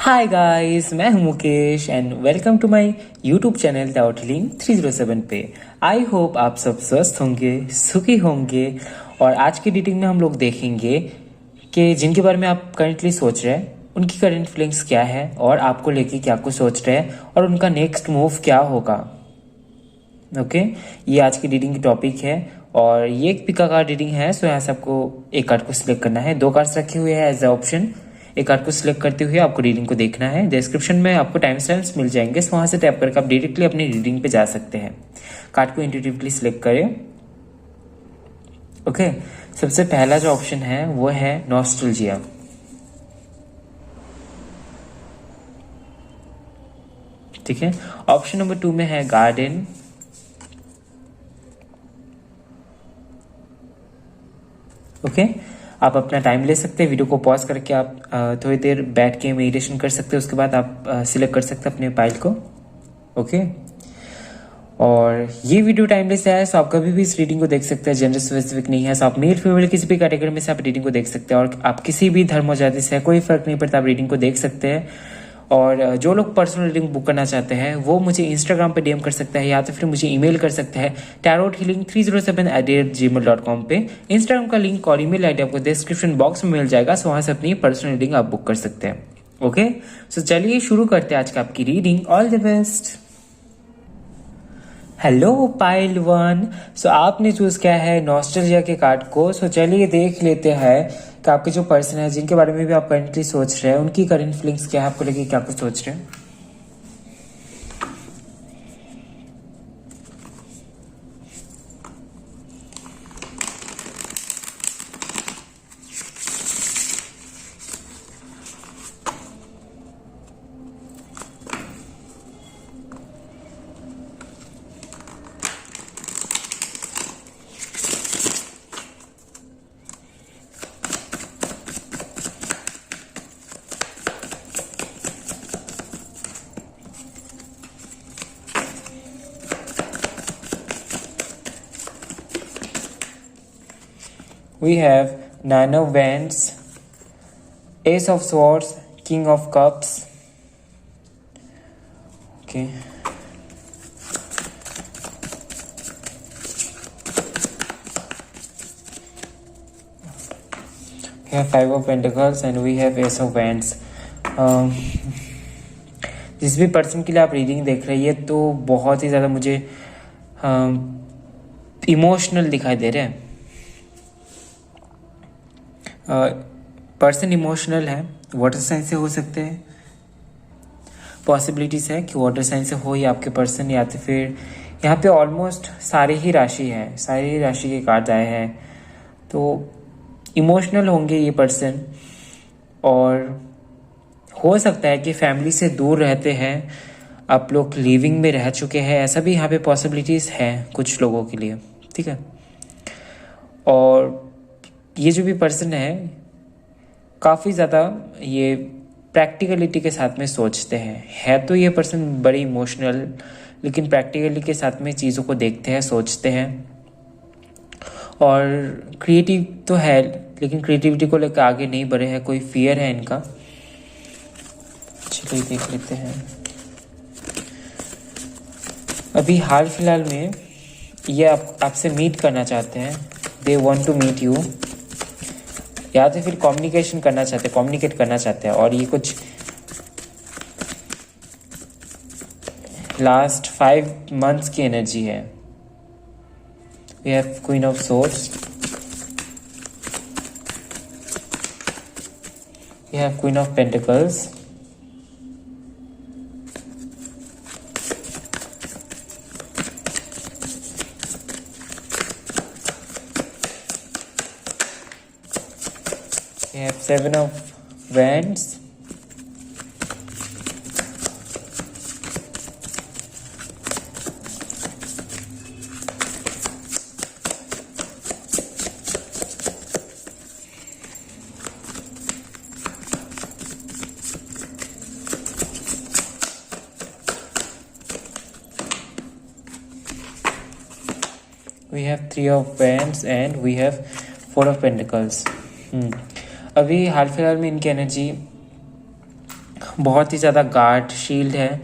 हाय guys, मैं हूं Mukesh and welcome to my YouTube channel टाउट हीलिंग 307 पे। आई होप आप सब स्वस्थ होंगे, सुखी होंगे। और आज की रीडिंग में हम लोग देखेंगे कि जिनके बारे में आप करंटली सोच रहे हैं उनकी करंट फीलिंग्स क्या है और आपको लेके क्या कुछ सोच रहे हैं और उनका नेक्स्ट मूव क्या होगा। ओके, ये आज की रीडिंग की टॉपिक है और ये एक पिका कार्ड रीडिंग है। सो यहाँ से आपको एक कार्ड को सिलेक्ट करना है। दो कार्ड्स रखे हुए हैं एज अ ऑप्शन। एक कार्ड को सिलेक्ट करते हुए आपको रीडिंग को देखना है। डिस्क्रिप्शन में आपको टाइम स्टैम्प्स मिल जाएंगे, सो वहाँ से टैप करके आप डायरेक्टली अपनी रीडिंग पे जा सकते हैं। कार्ड को इंट्यूटिवली सिलेक्ट करें। ओके, सबसे पहला जो ऑप्शन है वो है नॉस्टैल्जिया। ठीक है, ऑप्शन नंबर 2 में है गार्डन। ओके, आप अपना टाइम ले सकते हैं, वीडियो को पॉज करके आप थोड़ी देर बैठ के मेडिटेशन कर सकते हैं। उसके बाद आप सिलेक्ट कर सकते हैं अपने फाइल को। ओके, और ये वीडियो टाइमलेस है, सो आप कभी भी इस रीडिंग को देख सकते हैं। जेंडर स्पेसिफिक नहीं है, सो आप मेल फीमेल किसी भी कैटेगरी में से आप रीडिंग को देख सकते हैं। और आप किसी भी धर्म और जाति से कोई फर्क नहीं पड़ता, आप रीडिंग को देख सकते हैं। और जो लोग पर्सनल रीडिंग बुक करना चाहते हैं वो मुझे इंस्टाग्राम पे डीएम कर सकते हैं या तो फिर मुझे ईमेल कर सकते हैं tarot-healing307@gmail.com पे। इंस्टाग्राम का लिंक और ईमेल आईडी आपको डिस्क्रिप्शन बॉक्स में मिल जाएगा, सो वहां से अपनी पर्सनल रीडिंग आप बुक कर सकते हैं। ओके, सो चलिए शुरू करते हैं आज का आपकी reading. All the best. Hello pile one. So आपने चूज किया है नॉस्टैल्जिया के कार्ड को। सो चलिए देख लेते हैं कि आपके जो पर्सन है जिनके बारे में भी आप करंटली सोच रहे हैं उनकी करंट फीलिंग्स क्या है, आपको लेके क्या कुछ सोच रहे हैं। We have Nine of Wands, Ace of Swords, King of Cups. Okay. We have Five of Pentacles and we have Ace of Wands. जिस भी पर्सन के लिए आप रीडिंग देख रही है तो बहुत ही ज़्यादा मुझे इमोशनल दिखाई दे रहे हैं। पर्सन इमोशनल है, वाटर साइन से हो सकते हैं। पॉसिबिलिटीज है कि वाटर साइन से हो या आपके पर्सन, या तो फिर यहाँ पे ऑलमोस्ट सारे ही राशि है, सारी ही राशि के कार्ड आए हैं। तो इमोशनल होंगे ये पर्सन और हो सकता है कि फैमिली से दूर रहते हैं, आप लोग लिविंग में रह चुके हैं, ऐसा भी यहाँ पे पॉसिबिलिटीज है कुछ लोगों के लिए। ठीक है, और ये जो भी पर्सन काफ़ी ज़्यादा ये प्रैक्टिकलिटी के साथ में सोचते हैं। है तो ये पर्सन बड़ी इमोशनल, लेकिन प्रैक्टिकली के साथ में चीज़ों को देखते हैं, सोचते हैं। और क्रिएटिव तो है, लेकिन क्रिएटिविटी को लेकर आगे नहीं बढ़े हैं, कोई फियर है इनका। चलिए देख लेते हैं। अभी हाल फिलहाल में ये आपसे मीट करना चाहते हैं, they want to meet you, या तो फिर कम्युनिकेशन करना चाहते हैं, कम्युनिकेट करना चाहते हैं। और ये कुछ लास्ट 5 मंथ्स की एनर्जी है। We have queen of swords, we have queen of pentacles, we have Seven of Wands, we have Three of Wands and we have Four of Pentacles. अभी हाल फिलहाल में इनकी एनर्जी बहुत ही ज़्यादा गार्ड शील्ड है,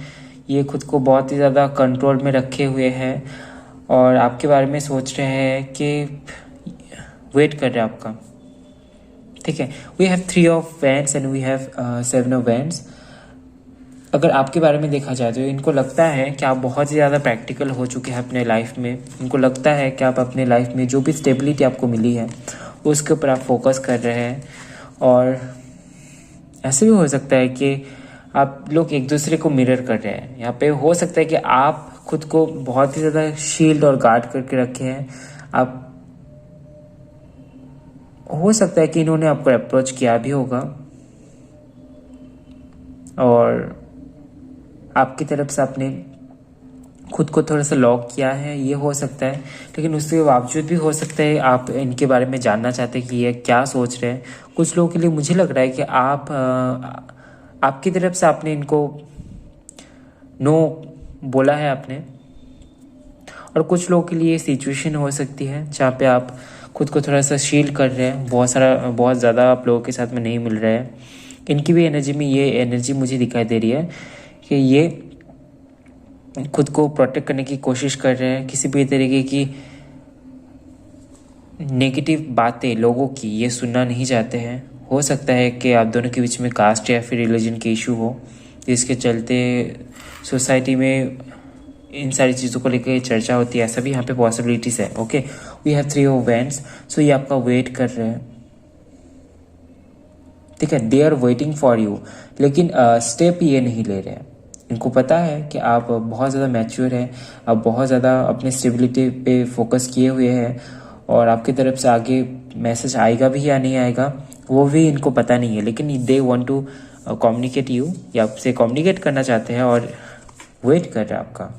ये खुद को बहुत ही ज़्यादा कंट्रोल में रखे हुए हैं और आपके बारे में सोच रहे हैं कि वेट कर रहे हैं आपका। ठीक है, we have 3 of wands and we have 7 of wands. अगर आपके बारे में देखा जाए तो इनको लगता है कि आप बहुत ही ज़्यादा प्रैक्टिकल हो चुके हैं अपने लाइफ में। इनको लगता है कि आप अपने लाइफ में जो भी स्टेबिलिटी आपको मिली है उसके ऊपर आप फोकस कर रहे हैं। और ऐसे भी हो सकता है कि आप लोग एक दूसरे को मिरर कर रहे हैं। यहाँ पे हो सकता है कि आप खुद को बहुत ही ज़्यादा शील्ड और गार्ड करके रखे हैं। आप हो सकता है कि इन्होंने आपको अप्रोच किया भी होगा और आपकी तरफ से आपने खुद को थोड़ा सा लॉक किया है, ये हो सकता है। लेकिन उसके बावजूद भी हो सकता है आप इनके बारे में जानना चाहते हैं कि ये क्या सोच रहे हैं। कुछ लोगों के लिए मुझे लग रहा है कि आपकी तरफ से आपने इनको नो बोला है आपने। और कुछ लोगों के लिए सिचुएशन हो सकती है जहाँ पे आप खुद को थोड़ा सा शील्ड कर रहे हैं, बहुत ज़्यादा आप लोगों के साथ में नहीं मिल रहे हैं। इनकी भी एनर्जी में ये एनर्जी मुझे दिखाई दे रही है कि ये खुद को प्रोटेक्ट करने की कोशिश कर रहे हैं। किसी भी तरीके की नेगेटिव बातें लोगों की ये सुनना नहीं चाहते हैं। हो सकता है कि आप दोनों के बीच में कास्ट या फिर रिलीजन के इशू हो, जिसके चलते सोसाइटी में इन सारी चीज़ों को लेकर चर्चा होती है। ऐसा भी यहाँ पे पॉसिबिलिटीज है। Okay, we have 3 of wands. So ये आपका वेट कर रहे हैं। ठीक है, they are waiting for you, लेकिन स्टेप ये नहीं ले रहे हैं। इनको पता है कि आप बहुत ज़्यादा मैच्योर हैं, आप बहुत ज़्यादा अपने स्टेबिलिटी पे फोकस किए हुए हैं और आपकी तरफ से आगे मैसेज आएगा भी या नहीं आएगा वो भी इनको पता नहीं है। लेकिन they want to communicate you, या आपसे कम्युनिकेट करना चाहते हैं और वेट कर रहे हैं आपका।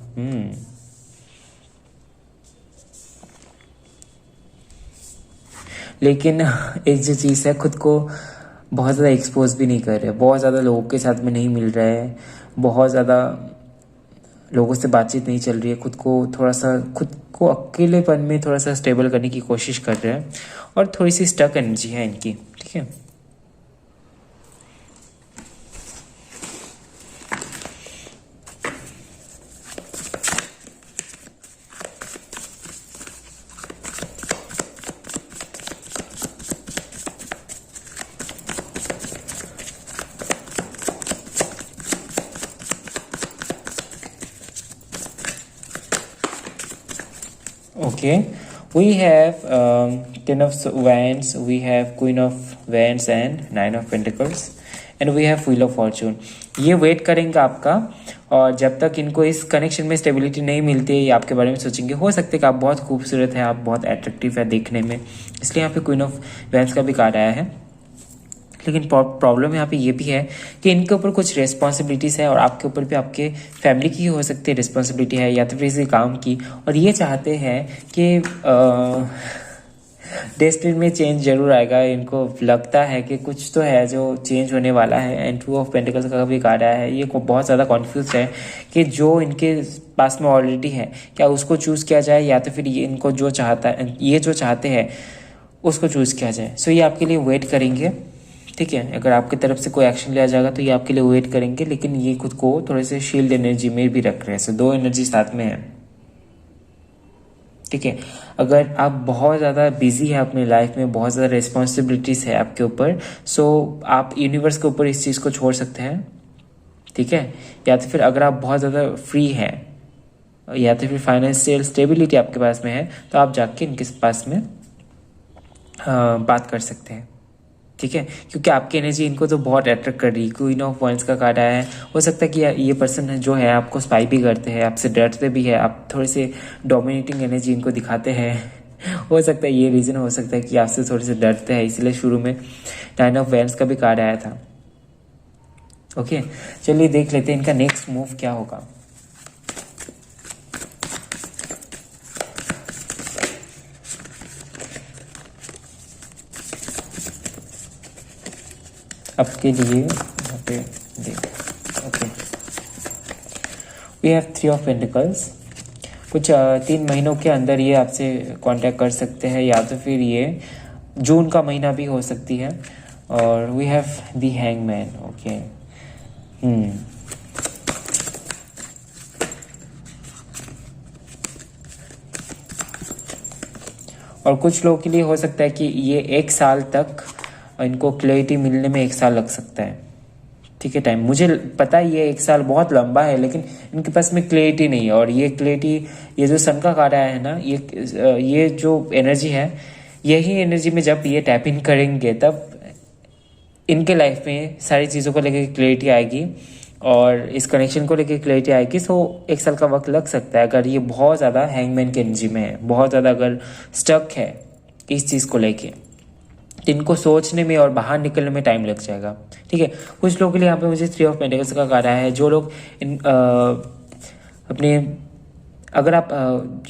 लेकिन एक जो चीज़ है, खुद को बहुत ज़्यादा एक्सपोज भी नहीं कर रहे, बहुत ज़्यादा लोगों के साथ में नहीं मिल रहे हैं, बहुत ज़्यादा लोगों से बातचीत नहीं चल रही है। खुद को अकेलेपन में थोड़ा सा स्टेबल करने की कोशिश कर रहे हैं और थोड़ी सी स्टक एनर्जी है इनकी। ठीक है, okay, we have 10 of wands, we have queen of wands and 9 of pentacles and we have wheel of fortune। ये वेट करेंगे आपका और जब तक इनको इस कनेक्शन में स्टेबिलिटी नहीं मिलती है ये आपके बारे में सोचेंगे। हो सकता है कि आप बहुत खूबसूरत हैं, आप बहुत अट्रैक्टिव है देखने में, इसलिए यहाँ पे क्वीन ऑफ वैंड्स का भी कार्ड आया है। लेकिन प्रॉब्लम यहाँ पे ये भी है कि इनके ऊपर कुछ रिस्पॉन्सिबिलिटीज़ है और आपके ऊपर भी आपके फैमिली की हो सकती है रिस्पॉन्सिबिलिटी है या तो फिर किसी काम की, और ये चाहते हैं कि डेस्टिनी में चेंज जरूर आएगा। इनको लगता है कि कुछ तो है जो चेंज होने वाला है। एंड 2 ऑफ पेंटिकल्स का भी कार्ड आया है। ये बहुत ज़्यादा कॉन्फ्यूज है कि जो इनके पास में ऑलरेडी है क्या उसको चूज़ किया जाए या तो फिर ये इनको जो चाहते हैं उसको चूज़ किया जाए। सो ये आपके लिए वेट करेंगे। ठीक है, अगर आपकी तरफ से कोई एक्शन लिया जाएगा तो ये आपके लिए वेट करेंगे, लेकिन ये खुद को थोड़े से शील्ड एनर्जी में भी रख रहे हैं। सो 2 एनर्जी साथ में है। ठीक है, अगर आप बहुत ज़्यादा बिजी है अपनी लाइफ में, बहुत ज़्यादा रिस्पॉन्सिबिलिटीज़ है आपके ऊपर, सो आप यूनिवर्स के ऊपर इस चीज़ को छोड़ सकते हैं। ठीक है, या तो फिर अगर आप बहुत ज़्यादा फ्री हैं या तो फिर फाइनेंशियल स्टेबिलिटी आपके पास में है तो आप जाके इनके पास में बात कर सकते हैं। ठीक है, क्योंकि आपकी एनर्जी इनको तो बहुत अट्रैक्ट कर रही है। क्वीन ऑफ वॉन्ड्स का कार्ड आया है। हो सकता है कि ये पर्सन जो है आपको स्पाई भी करते हैं, आपसे डरते भी है, आप थोड़े से डोमिनेटिंग एनर्जी इनको दिखाते हैं। हो सकता है ये रीज़न हो सकता है कि आपसे थोड़े से डरते हैं, इसलिए शुरू में 9 ऑफ वैंड्स का भी कार्ड आया था। ओके, चलिए देख लेते हैं इनका नेक्स्ट मूव क्या होगा। आपके लिए यहाँ पे okay, we have 3 of pentacles. कुछ 3 महीनों के अंदर ये आपसे कांटेक्ट कर सकते हैं या तो फिर ये जून का महीना भी हो सकती है। और we have the hangman. Okay, और कुछ लोगों के लिए हो सकता है कि ये 1 साल तक इनको क्लैरिटी मिलने में 1 साल लग सकता है। ठीक है, टाइम मुझे पता है ये 1 साल बहुत लंबा है, लेकिन इनके पास में क्लैरिटी नहीं है। और ये क्लैरिटी, ये जो सन का कार्ड आया है ना, ये जो एनर्जी है, यही एनर्जी में जब ये टैप इन करेंगे तब इनके लाइफ में सारी चीज़ों को लेकर क्लैरिटी आएगी और इस कनेक्शन को लेकर क्लैरिटी आएगी। सो 1 साल का वक्त लग सकता है अगर ये बहुत ज़्यादा हैंगमैन की एनर्जी में है, बहुत ज़्यादा अगर स्टक है इस चीज़ को लेके, तो इनको सोचने में और बाहर निकलने में टाइम लग जाएगा। ठीक है, कुछ लोगों के लिए यहाँ पे मुझे 3 ऑफ पेंटिकल्स का कार्ड आया है। जो लोग अपने, अगर आप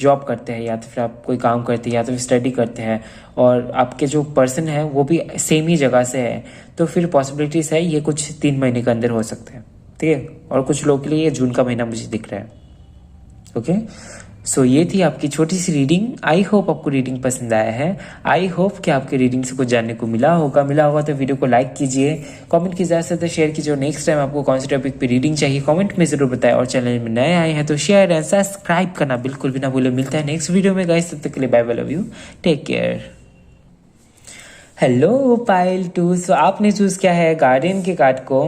जॉब करते हैं या तो फिर आप कोई काम करते हैं या तो फिर स्टडी करते हैं और आपके जो पर्सन है वो भी सेम ही जगह से है, तो फिर पॉसिबिलिटीज़ है ये कुछ 3 महीने के अंदर हो सकते हैं। ठीक है, और कुछ लोगों के लिए ये जून का महीना मुझे दिख रहा है। ओके, सो ये थी आपकी छोटी सी रीडिंग। आई होप आपको रीडिंग पसंद आया है। आई होप कि आपके रीडिंग से कुछ जानने को मिला होगा तो वीडियो को लाइक कीजिए, कमेंट कीजिए, ज़्यादा से शेयर कीजिए। और नेक्स्ट टाइम आपको कौन से टॉपिक पे रीडिंग चाहिए कमेंट में जरूर बताएं। और चैनल में नए आए हैं तो शेयर एंड सब्सक्राइब करना बिल्कुल भी ना भूलें। मिलता है नेक्स्ट वीडियो में गाइस, तब तक के लिए bye bye, love you, take care. Hello pile 2, so आपने चूज किया है गार्डियन के कार्ड को।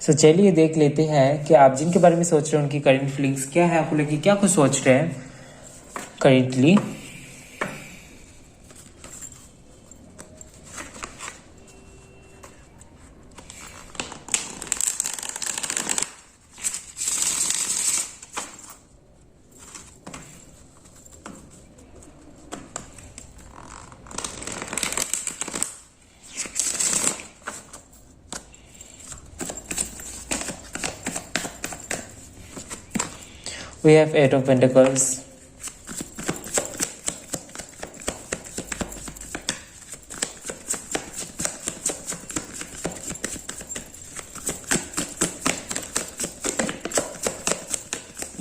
सो चलिए देख लेते हैं कि आप जिनके बारे में सोच रहे हैं उनकी करंट फीलिंग्स क्या है, आपको लेके क्या कुछ सोच रहे हैं currently. We have 8 of Pentacles.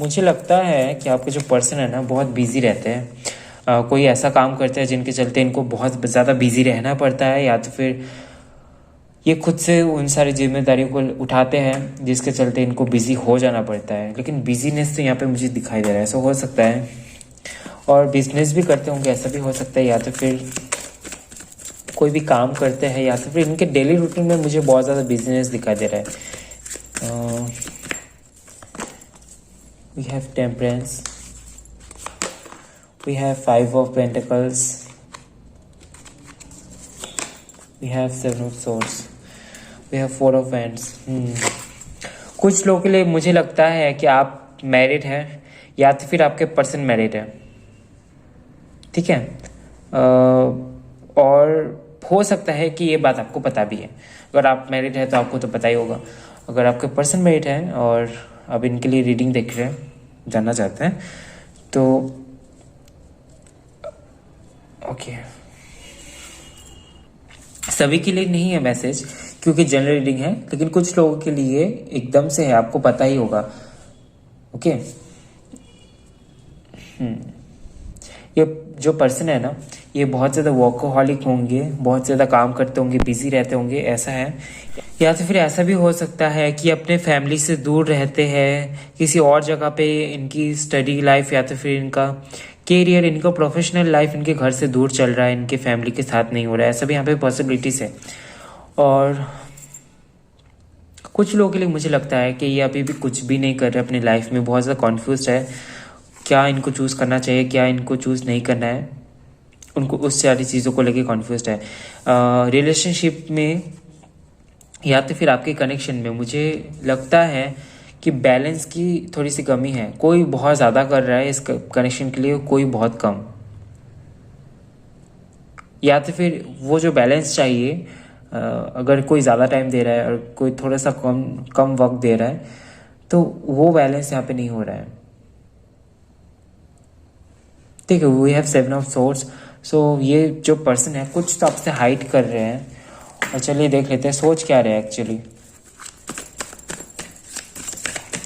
मुझे लगता है कि आपके जो पर्सन है ना बहुत बिजी रहते हैं। कोई ऐसा काम करते हैं जिनके चलते इनको बहुत ज़्यादा बिजी रहना पड़ता है, या तो फिर ये खुद से उन सारी जिम्मेदारियों को उठाते हैं जिसके चलते इनको बिजी हो जाना पड़ता है। लेकिन बिजीनेस तो यहाँ पे मुझे दिखाई दे रहा है, ऐसा हो सकता है। और बिजनेस भी करते होंगे, ऐसा भी हो सकता है। या तो फिर कोई भी काम करते हैं, या तो फिर इनके डेली रूटीन में मुझे बहुत ज़्यादा बिजनेस दिखाई दे रहा है। We have Temperance. We have 5 of Pentacles. We have 7 of Swords. We have 4 of Wands. कुछ लोगों के लिए मुझे लगता है कि आप मैरिड हैं या तो फिर आपके पर्सन मैरिड है। ठीक है, और हो सकता है कि ये बात आपको पता भी है। अगर आप मैरिड है तो आपको तो पता ही होगा। अगर आपके पर्सन मैरिड है और अब इनके लिए रीडिंग देख रहे हैं, जानना चाहते हैं, तो ओके, सभी के लिए नहीं है मैसेज क्योंकि जनरल रीडिंग है, लेकिन कुछ लोगों के लिए एकदम से है, आपको पता ही होगा। ओके, ये जो पर्सन है ना, ये बहुत ज़्यादा वर्कोहॉलिक होंगे, बहुत ज़्यादा काम करते होंगे, बिजी रहते होंगे, ऐसा है। या तो फिर ऐसा भी हो सकता है कि अपने फैमिली से दूर रहते हैं, किसी और जगह पे इनकी स्टडी लाइफ या तो फिर इनका कैरियर, इनका प्रोफेशनल लाइफ इनके घर से दूर चल रहा है, इनके फैमिली के साथ नहीं हो रहा है। ऐसा भी यहाँ पे पॉसिबिलिटीज़ है। और कुछ लोगों के लिए मुझे लगता है कि ये अभी भी कुछ भी नहीं कर रहे अपनी लाइफ में, बहुत ज़्यादा कॉन्फ्यूज है, क्या इनको चूज़ करना चाहिए, क्या इनको चूज़ नहीं करना है। उनको उस सारी चीज़ों को लेके कॉन्फ्यूज है। रिलेशनशिप में या तो फिर आपके कनेक्शन में मुझे लगता है कि बैलेंस की थोड़ी सी कमी है। कोई बहुत ज़्यादा कर रहा है इस कनेक्शन के लिए, कोई बहुत कम। या तो फिर वो जो बैलेंस चाहिए, अगर कोई ज़्यादा टाइम दे रहा है और कोई थोड़ा सा कम वक्त दे रहा है, तो वो बैलेंस यहाँ पे नहीं हो रहा है। ठीक है, वी हैव 7 ऑफ सोर्स। सो ये जो पर्सन है कुछ तो आपसे हाइड कर रहे हैं, और चलिए देख लेते हैं सोच क्या रहे हैं एक्चुअली।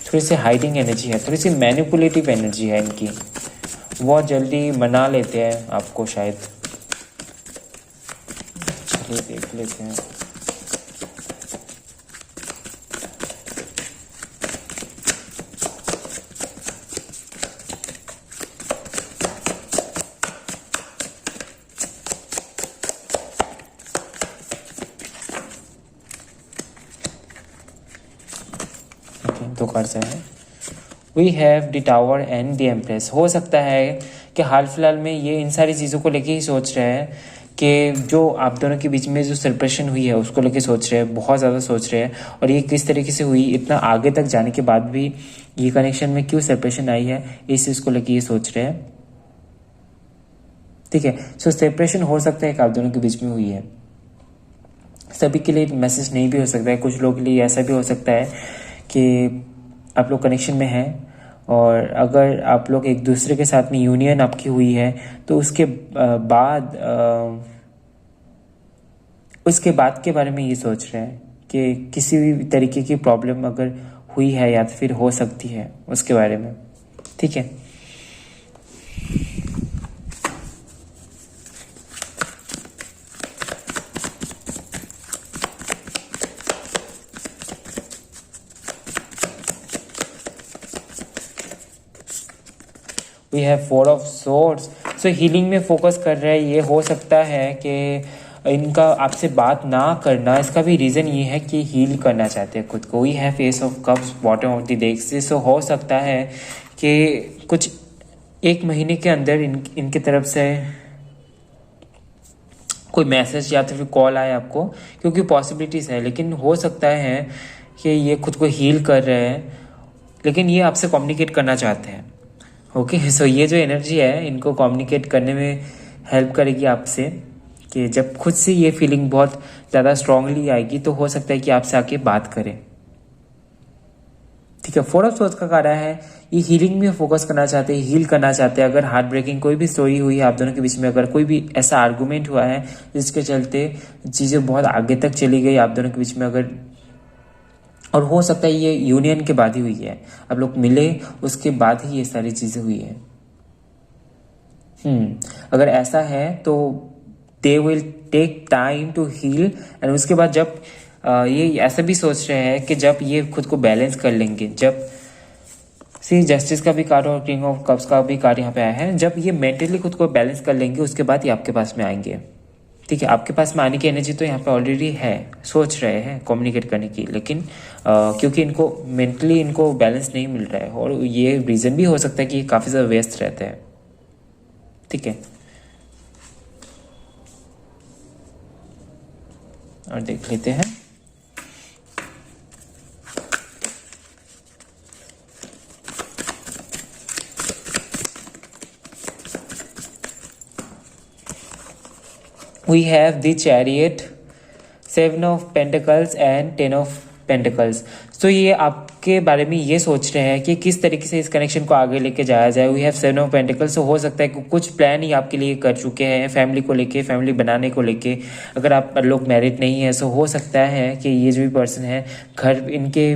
थोड़ी सी हाइडिंग एनर्जी है, थोड़ी सी मैनिपुलेटिव एनर्जी है इनकी, बहुत जल्दी मना लेते हैं आपको शायद। चलिए देख लेते हैं। दो कार्ड्स आए हैं। We have the tower and the empress. हो सकता है कि हाल फिलहाल में ये इन सारी चीज़ों को लेके ही सोच रहे हैं कि जो आप दोनों के बीच में जो सेपरेशन हुई है उसको लेके सोच रहे हैं, बहुत ज़्यादा सोच रहे हैं। और ये किस तरीके से हुई, इतना आगे तक जाने के बाद भी ये कनेक्शन में क्यों सेपरेशन आई है, इस चीज़ को लेके ये सोच रहे हैं। ठीक है, सो सेपरेशन हो सकता है कि आप दोनों के बीच में हुई है। सभी के लिए मैसेज नहीं भी हो सकता है, कुछ लोगों के लिए ऐसा भी हो सकता है कि आप लोग कनेक्शन में हैं और अगर आप लोग एक दूसरे के साथ में यूनियन आपकी हुई है तो उसके बाद के बारे में ये सोच रहे हैं कि किसी भी तरीके की प्रॉब्लम अगर हुई है या फिर हो सकती है उसके बारे में। ठीक है, we have 4 of swords. So healing में फोकस कर रहे हैं। ये हो सकता है कि इनका आपसे बात ना करना, इसका भी रीज़न ये है कि हील करना चाहते हैं खुद को। We have ace of cups bottom of the deck से। सो हो सकता है कि कुछ 1 महीने के अंदर इनकी तरफ से कोई मैसेज या तो फिर कॉल आए आपको, क्योंकि पॉसिबिलिटीज़ है। लेकिन हो सकता है कि ये खुद को हील कर रहे हैं, लेकिन ये आपसे कम्युनिकेट करना चाहते हैं। ओके, सो ये जो एनर्जी है इनको कम्युनिकेट करने में हेल्प करेगी आपसे, कि जब खुद से ये फीलिंग बहुत ज़्यादा स्ट्रांगली आएगी तो हो सकता है कि आपसे आके बात करें। ठीक है, 4 ऑफ सोर्ड्स का कार्ड है, ये हीलिंग में फोकस करना चाहते हैं, हील करना चाहते हैं। अगर हार्ट ब्रेकिंग कोई भी स्टोरी हुई है आप दोनों के बीच में, अगर कोई भी ऐसा आर्गूमेंट हुआ है जिसके चलते चीज़ें बहुत आगे तक चली गई आप दोनों के बीच में, अगर, और हो सकता है ये यूनियन के बाद ही हुई है, आप लोग मिले उसके बाद ही ये सारी चीज़ें हुई है। अगर ऐसा है तो they will take time to heal. And उसके बाद जब ये ऐसा भी सोच रहे हैं कि जब ये खुद को बैलेंस कर लेंगे, जब सी जस्टिस का भी कार्ड और किंग ऑफ कप्स का भी कार्ड यहाँ पे आया है, जब ये मेंटली खुद को बैलेंस कर लेंगे उसके बाद ये आपके पास में आएंगे। ठीक है, आपके पास में आने की एनर्जी तो यहाँ पे ऑलरेडी है, सोच रहे हैं कम्युनिकेट करने की, लेकिन क्योंकि इनको मेंटली इनको बैलेंस नहीं मिल रहा है, और ये रीज़न भी हो सकता है कि ये काफ़ी ज़्यादा व्यस्त रहते हैं। ठीक है, और देख लेते हैं। We have the Chariot, 7 of Pentacles and 10 of Pentacles. तो ये आपके बारे में ये सोच रहे हैं कि किस तरीके से इस कनेक्शन को आगे लेके जाया जाए। We have 7 of pentacles. तो हो सकता है कि कुछ प्लान ही आपके लिए कर चुके हैं फैमिली को लेके, फैमिली बनाने को लेके। अगर आप लोग मैरिड नहीं है तो हो सकता है कि ये जो भी पर्सन है घर इनके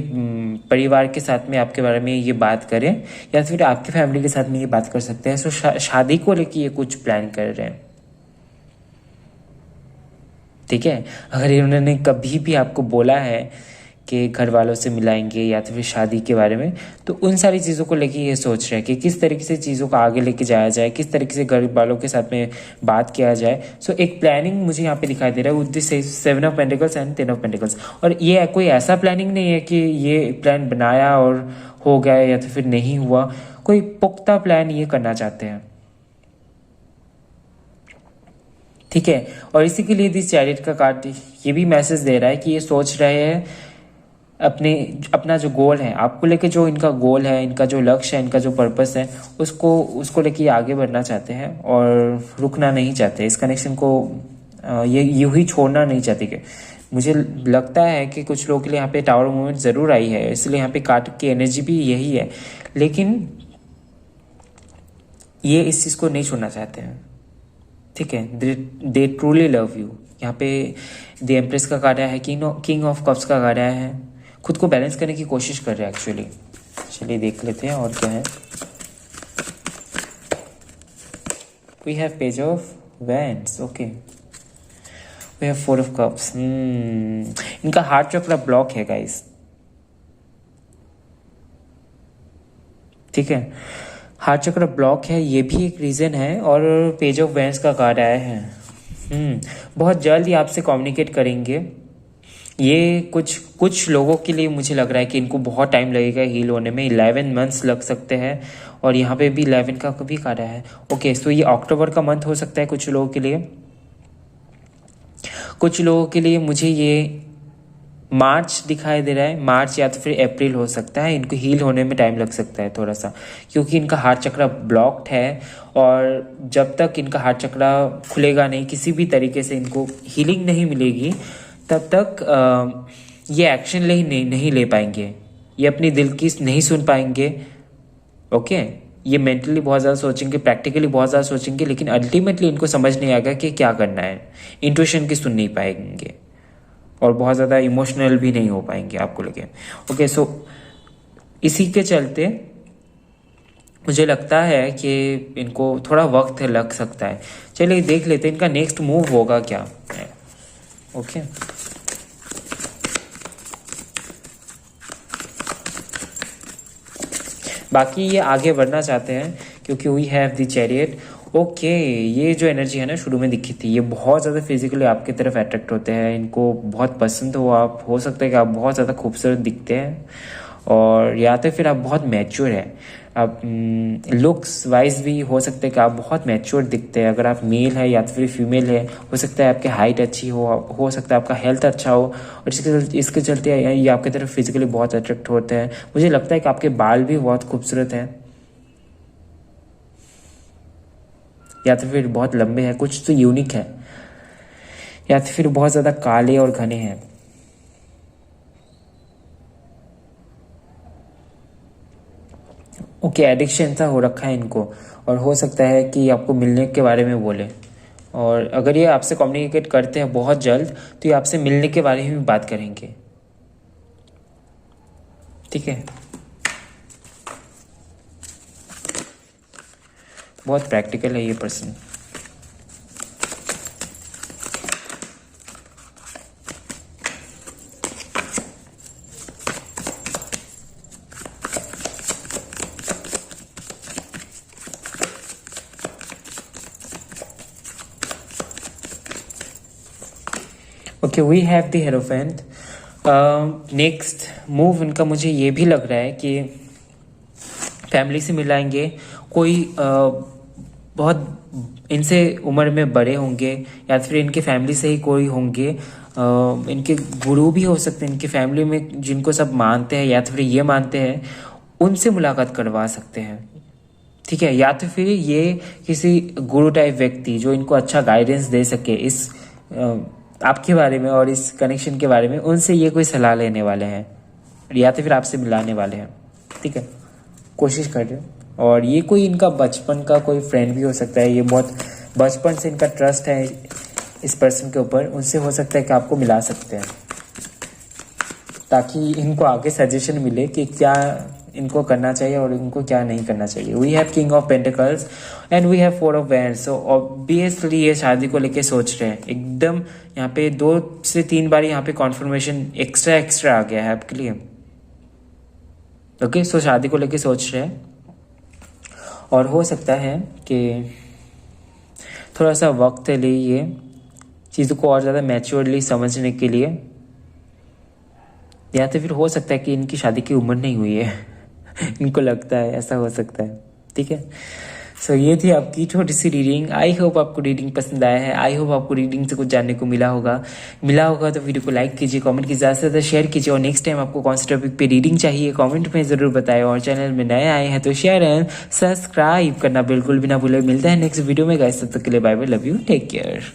परिवार के साथ में आपके बारे में ये बात करें, या फिर आपकी फैमिली के साथ में ये बात कर सकते हैं। सो शादी को लेके ये कुछ प्लान कर रहे हैं। ठीक है, अगर इन्होंने कभी भी आपको बोला है कि घर वालों से मिलाएंगे या तो फिर शादी के बारे में, तो उन सारी चीज़ों को लेके ये सोच रहे हैं कि किस तरीके से चीज़ों को आगे लेके जाया जाए, किस तरीके से घर वालों के साथ में बात किया जाए। सो एक प्लानिंग मुझे यहाँ पे दिखाई दे रहा है with this 7 of pentacles and 10 of pentacles. और ये कोई ऐसा प्लानिंग नहीं है कि ये प्लान बनाया और हो गया या तो फिर नहीं हुआ, कोई पुख्ता प्लान ये करना चाहते हैं। ठीक है, और इसी के लिए दिस चैरियट का कार्ड ये भी मैसेज दे रहा है कि ये सोच रहे हैं अपना जो गोल है आपको लेके, जो इनका गोल है, इनका जो लक्ष्य है, इनका जो पर्पस है, उसको लेके ये आगे बढ़ना चाहते हैं और रुकना नहीं चाहते। इस कनेक्शन को ये यूं ही छोड़ना नहीं चाहते। कि मुझे लगता है कि कुछ लोगों के लिए यहाँ पे टावर मूवमेंट ज़रूर आई है, इसलिए यहाँ पे कार्ड की एनर्जी भी यही है, लेकिन ये इस चीज़ को नहीं छोड़ना चाहते हैं। ठीक है, दे ट्रूली लव यू। यहाँ पे द एम्प्रेस का कार्ड आया है, किंग ऑफ कप्स का कार्ड आया है। खुद को बैलेंस करने की कोशिश कर रहे हैं एक्चुअली। चलिए देख लेते हैं और क्या है। We have page of wands. Okay, we have 4 of cups. इनका हार्ट चक्र ब्लॉक है गाइस। ठीक है, हार्ट चक्र ब्लॉक है, ये भी एक रीज़न है। और पेज ऑफ वैंड्स का कार्ड आया है। बहुत जल्द ही आपसे कम्युनिकेट करेंगे, ये कुछ कुछ लोगों के लिए मुझे लग रहा है कि इनको बहुत टाइम लगेगा हील होने में, 11 मंथ्स लग सकते हैं। और यहाँ पे भी 11 का कभी आ रहा है। ओके, सो ये अक्टूबर का मंथ हो सकता है कुछ लोगों के लिए। कुछ लोगों के लिए मुझे ये मार्च दिखाई दे रहा है, मार्च या तो फिर अप्रैल हो सकता है। इनको हील होने में टाइम लग सकता है थोड़ा सा, क्योंकि इनका हार्ट चक्र ब्लॉक्ड है। और जब तक इनका हार्ट चक्र खुलेगा नहीं, किसी भी तरीके से इनको हीलिंग नहीं मिलेगी, तब तक ये एक्शन नहीं ले पाएंगे, ये अपनी दिल की नहीं सुन पाएंगे। ओके, ये मेंटली बहुत ज़्यादा सोचेंगे, प्रैक्टिकली बहुत ज़्यादा सोचेंगे, लेकिन अल्टीमेटली इनको समझ नहीं आएगा कि क्या करना है। इंट्यूशन की सुन नहीं पाएंगे और बहुत ज़्यादा इमोशनल भी नहीं हो पाएंगे आपको लगे। ओके, सो इसी के चलते मुझे लगता है कि इनको थोड़ा वक्त लग सकता है। चलिए देख लेते हैं इनका नेक्स्ट मूव होगा क्या। ओके, बाकी ये आगे बढ़ना चाहते हैं क्योंकि we have the chariot. Okay, ये जो एनर्जी है ना शुरू में दिखी थी, ये बहुत ज़्यादा फिजिकली आपकी तरफ अट्रैक्ट होते हैं, इनको बहुत पसंद हो आप। हो सकता है कि आप बहुत ज़्यादा खूबसूरत दिखते हैं, और या तो फिर आप बहुत मैच्योर हैं। आप लुक्स वाइज भी हो सकता है कि आप बहुत मैच्योर दिखते हैं। अगर आप मेल है या तो फिर फीमेल है, हो सकता है आपकी हाइट अच्छी हो सकता है आपका हेल्थ अच्छा हो, और इसके चलते ये आपकी तरफ फिजिकली बहुत अट्रैक्ट होते हैं। मुझे लगता है कि आपके बाल भी बहुत खूबसूरत हैं, या तो फिर बहुत लंबे हैं, कुछ तो यूनिक है, या तो फिर बहुत ज़्यादा काले और घने हैं। ओके, एडिक्शन सा हो रखा है इनको, और हो सकता है कि आपको मिलने के बारे में बोले। और अगर ये आपसे कम्युनिकेट करते हैं बहुत जल्द, तो ये आपसे मिलने के बारे में भी बात करेंगे। ठीक है, बहुत प्रैक्टिकल है ये person. Okay, we have the hierophant. Next move इनका मुझे ये भी लग रहा है कि फैमिली से मिलाएंगे। कोई बहुत इनसे उम्र में बड़े होंगे, या फिर इनके फैमिली से ही कोई होंगे। इनके गुरु भी हो सकते हैं, इनकी फैमिली में जिनको सब मानते हैं या तो फिर ये मानते हैं, उनसे मुलाकात करवा सकते हैं। ठीक है, या तो फिर ये किसी गुरु टाइप व्यक्ति जो इनको अच्छा गाइडेंस दे सके इस आपके बारे में और इस कनेक्शन के बारे में, उनसे ये कोई सलाह लेने वाले हैं, या तो फिर आपसे मिलाने वाले हैं। ठीक है, कोशिश कर रहे हो। और ये कोई इनका बचपन का कोई फ्रेंड भी हो सकता है, ये बहुत बचपन से इनका ट्रस्ट है इस पर्सन के ऊपर, उनसे हो सकता है कि आपको मिला सकते हैं, ताकि इनको आगे सजेशन मिले कि क्या इनको करना चाहिए और इनको क्या नहीं करना चाहिए। We have king of pentacles and we have 4 of wands. So obviously ये शादी को लेके सोच रहे हैं एकदम। यहाँ पे 2 से 3 बार यहाँ पे कॉन्फर्मेशन एक्स्ट्रा आ गया है आपके लिए। ओके, सो शादी को लेके सोच रहे हैं, और हो सकता है कि थोड़ा सा वक्त ले ये चीज़ों को और ज़्यादा मैच्योरली समझने के लिए, या तो फिर हो सकता है कि इनकी शादी की उम्र नहीं हुई है इनको लगता है ऐसा हो सकता है। ठीक है, सो ये थी आपकी छोटी सी रीडिंग। आई होप आपको रीडिंग पसंद आया है, आई होप आपको रीडिंग से कुछ जानने को मिला होगा तो वीडियो को लाइक कीजिए, कमेंट कीजिए, ज़्यादा से ज़्यादा शेयर कीजिए। और नेक्स्ट टाइम आपको कौन से टॉपिक पे रीडिंग चाहिए कमेंट में ज़रूर बताएं। और चैनल में नए आए हैं तो शेयर एंड सब्सक्राइब करना बिल्कुल भी ना भूलें। मिलता है नेक्स्ट वीडियो में गाइस, तब तक के लिए bye bye, love you, take care.